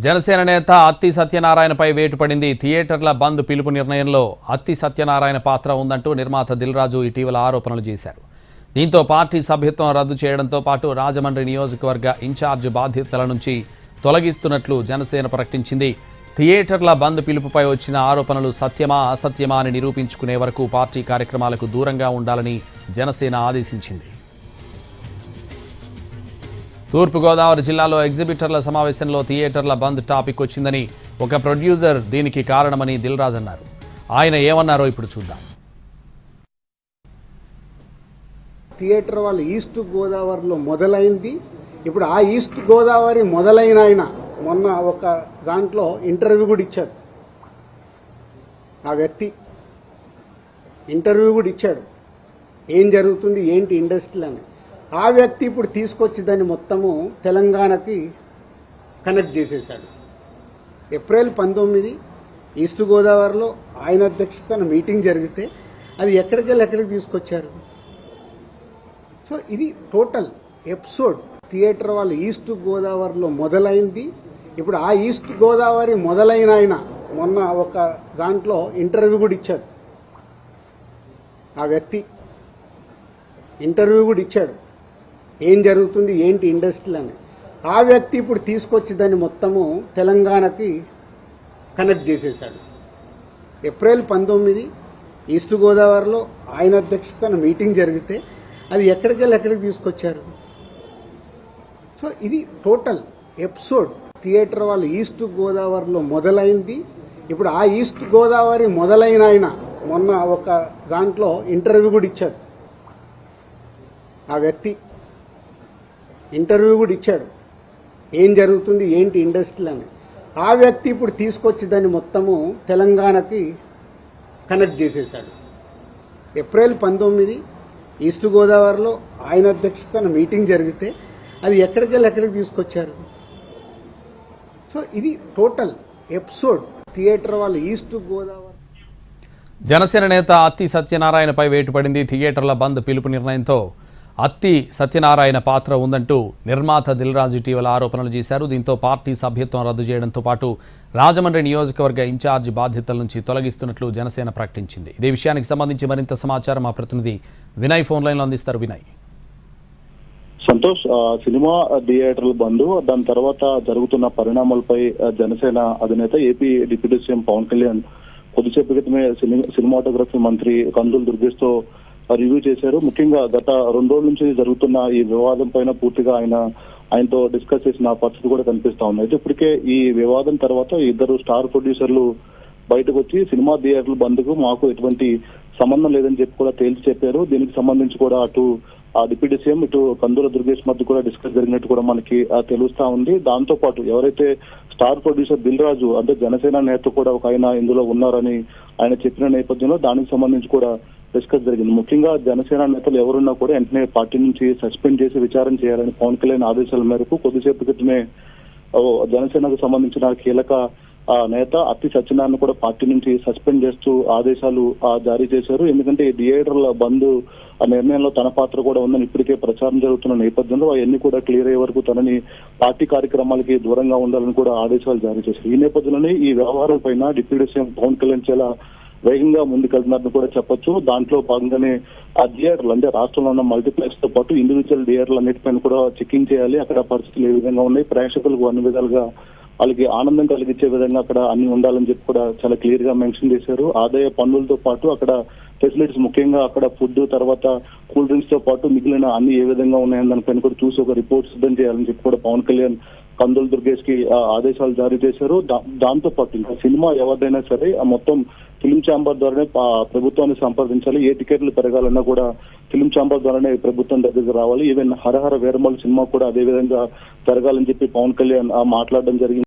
జనసేన నేత అత్తి సత్యనారాయణపై వేటు పడింది. థియేటర్ల బంద్ పిలుపు నిర్ణయంలో అత్తి సత్యనారాయణ పాత్ర ఉందంటూ నిర్మాత దిల్ రాజు ఇటీవల ఆరోపణలు చేశారు. దీంతో పార్టీ సభ్యత్వం రద్దు చేయడంతో పాటు రాజమండ్రి నియోజకవర్గ ఇన్ఛార్జ్ బాధ్యతల నుంచి తొలగిస్తున్నట్లు జనసేన ప్రకటించింది. థియేటర్ల బంద్ పిలుపుపై వచ్చిన ఆరోపణలు సత్యమా అసత్యమా అని నిరూపించుకునే వరకు పార్టీ కార్యక్రమాలకు దూరంగా ఉండాలని జనసేన ఆదేశించింది. తూర్పుగోదావరి జిల్లాలో ఎగ్జిబిటర్ల సమావేశంలో థియేటర్ల బంద్ టాపిక్ వచ్చిందని, ఒక ప్రొడ్యూసర్ దీనికి కారణమని దిల్ రాజు అన్నారు. ఆయన ఏమన్నారో ఇప్పుడు చూద్దాం. థియేటర్ వాళ్ళు ఈస్ట్ గోదావరిలో మొదలైంది. ఇప్పుడు ఆ ఈస్ట్ గోదావరి మొదలైన ఆయన మొన్న ఒక దాంట్లో ఇంటర్వ్యూ కూడా ఇచ్చాడు. ఆ వ్యక్తి ఇంటర్వ్యూ కూడా ఇచ్చాడు, ఏం జరుగుతుంది ఏంటి ఇండస్ట్రీలో అని. ఆ వ్యక్తి ఇప్పుడు తీసుకొచ్చి దాన్ని మొత్తము తెలంగాణకి కనెక్ట్ చేసేశాడు. ఏప్రిల్ 19 ఈస్ట్ గోదావరిలో ఆయన అధ్యక్షతన మీటింగ్ జరిగితే అది ఎక్కడికి తీసుకొచ్చారు. సో ఇది టోటల్ ఎపిసోడ్. థియేటర్ వాళ్ళు ఈస్ట్ గోదావరిలో మొదలైంది. ఇప్పుడు ఆ ఈస్ట్ గోదావరి మొదలైన ఆయన మొన్న ఒక దాంట్లో ఇంటర్వ్యూ కూడా ఇచ్చాడు. ఆ వ్యక్తి ఇంటర్వ్యూ కూడా ఇచ్చాడు, ఏం జరుగుతుంది ఏంటి ఇండస్ట్రీలో అని. ఆ వ్యక్తి ఇప్పుడు తీసుకొచ్చి దాన్ని మొత్తము తెలంగాణకి కనెక్ట్ చేసేశాడు. ఏప్రిల్ 19 ఈస్ట్ గోదావరిలో ఆయన అధ్యక్షతన మీటింగ్ జరిగితే అది ఎక్కడికి తీసుకొచ్చారు. సో ఇది టోటల్ ఎపిసోడ్. థియేటర్ వాళ్ళు ఈస్ట్ గోదావరిలో మొదలైంది. ఇప్పుడు ఆ ఈస్ట్ గోదావరి మొదలైన ఆయన మొన్న ఒక దాంట్లో ఇంటర్వ్యూ కూడా ఇచ్చాడు. ఆ వ్యక్తి ఇంటర్వ్యూ కూడా ఇచ్చాడు, ఏం జరుగుతుంది ఏంటి ఇండస్ట్రీలో అని. ఆ వ్యక్తి ఇప్పుడు తీసుకొచ్చి దాన్ని మొత్తము తెలంగాణకి కనెక్ట్ చేసేశాడు. ఏప్రిల్ 19 ఈస్ట్ గోదావరిలో ఆయన అధ్యక్షతన మీటింగ్ జరిగితే అది ఎక్కడికి తీసుకొచ్చారు. సో ఇది టోటల్ ఎపిసోడ్. థియేటర్ వాళ్ళు ఈస్ట్ గోదావరి. జనసేన నేత అత్తి సత్యనారాయణపై వేటు పడింది. థియేటర్ల బంద్ పిలుపు నిర్ణయంతో అత్తి సత్యనారాయణ పాత్ర ఉందంటూ నిర్మాత దిల్ రాజు ఇటీవల ఆరోపణలు చేశారు. దీంతో పార్టీ సభ్యత్వం రద్దు చేయడంతో పాటు రాజమండ్రి నియోజకవర్గ ఇన్ఛార్జ్ బాధ్యతల నుంచి తొలగిస్తున్నట్లు జనసేన ప్రకటించింది. ఇదే విషయానికి సంబంధించి మరింత సమాచారం మా ప్రతినిధి వినయ్ ఫోన్ లైన్లో అందిస్తారు. వినయ్. సంతోష్, సినిమా థియేటర్ల బంద్, దాని తర్వాత జరుగుతున్న పరిణామాలపై జనసేన అధినేత AP deputy CM Pawan Kalyan కొద్దిసేపు క్రితమే సినిమాటోగ్రఫీ మంత్రి కందుల దుర్గేష్ తో రివ్యూ చేశారు. ముఖ్యంగా గత 2 రోజుల నుంచి జరుగుతున్న ఈ వివాదం పైన పూర్తిగా ఆయనతో డిస్కస్ చేసిన పరిస్థితి కూడా కనిపిస్తా ఉంది. అయితే ఇప్పటికే ఈ వివాదం తర్వాత ఇద్దరు స్టార్ ప్రొడ్యూసర్లు బయటకు వచ్చి సినిమా థియేటర్ల బంద్కు మాకు ఎటువంటి సంబంధం లేదని చెప్పి కూడా తేల్చి చెప్పారు. దీనికి సంబంధించి కూడా అటు డిప్యూటీ సీఎం ఇటు కందుల దుర్గేష్ మధ్య కూడా డిస్కస్ జరిగినట్టు కూడా మనకి తెలుస్తా ఉంది. దాంతో పాటు ఎవరైతే స్టార్ ప్రొడ్యూసర్ దిల్ రాజు అంటే జనసేన నేత కూడా ఒక ఆయన ఇందులో ఉన్నారని ఆయన చెప్పిన నేపథ్యంలో దానికి సంబంధించి కూడా డిస్కస్ జరిగింది. ముఖ్యంగా జనసేన నేతలు ఎవరున్నా కూడా వెంటనే పార్టీ నుంచి సస్పెండ్ చేసి విచారణ చేయాలని పవన్ కళ్యాణ్ ఆదేశాల మేరకు కొద్దిసేపు క్రితమే జనసేనకు సంబంధించిన కీలక నేత అత్తి సత్యనారాయణ కూడా పార్టీ నుంచి సస్పెండ్ చేస్తూ ఆదేశాలు జారీ చేశారు. ఎందుకంటే థియేటర్ల బంద్ నిర్ణయంలో తన పాత్ర కూడా ఉందని ఇప్పటికే ప్రచారం జరుగుతున్న నేపథ్యంలో అవన్నీ కూడా క్లియర్ అయ్యే వరకు తనని పార్టీ కార్యక్రమాలకి దూరంగా ఉండాలని కూడా ఆదేశాలు జారీ చేశారు. ఈ నేపథ్యంలోనే ఈ వ్యవహారం పైన డిప్యూటీ సీఎం పవన్ కళ్యాణ్ చాలా వేగంగా ముందుకెళ్తున్నారని కూడా చెప్పొచ్చు. దాంట్లో భాగంగానే ఆ థియేటర్లు అంటే రాష్ట్రంలో ఉన్న మల్టీప్లెక్స్ తో పాటు ఇండివిజువల్ థియేటర్లు అన్నిటిపైన కూడా చెకింగ్ చేయాలి. అక్కడ పరిస్థితులు ఏ విధంగా ఉన్నాయి, ప్రేక్షకులకు అన్ని విధాలుగా వాళ్ళకి ఆనందం కలిగించే విధంగా అక్కడ అన్ని ఉండాలని చెప్పి కూడా చాలా క్లియర్ గా మెన్షన్ చేశారు. ఆదాయ పన్నులతో పాటు అక్కడ ఫెసిలిటీస్, ముఖ్యంగా అక్కడ ఫుడ్ తర్వాత కూల్ డ్రింక్స్ తో పాటు మిగిలిన అన్ని ఏ విధంగా ఉన్నాయని దానిపైన కూడా చూసి ఒక రిపోర్ట్ సిద్ధం చేయాలని చెప్పి కూడా పవన్ కళ్యాణ్ కందుల దుర్గేష్ కి ఆదేశాలు జారీ చేశారు. దాంతో పాటు ఇంకా సినిమా ఎవరిదైనా సరే మొత్తం ఫిలిం ఛాంబర్ ద్వారానే ప్రభుత్వాన్ని సంప్రదించాలి. ఏ టికెట్లు పెరగాలన్నా కూడా ఫిలిం ఛాంబర్ ద్వారానే ప్రభుత్వం దగ్గరికి రావాలి. ఈవెన్ హరహర వీరమల్ సినిమా కూడా అదే విధంగా జరగాలని చెప్పి పవన్ కళ్యాణ్ మాట్లాడడం జరిగింది.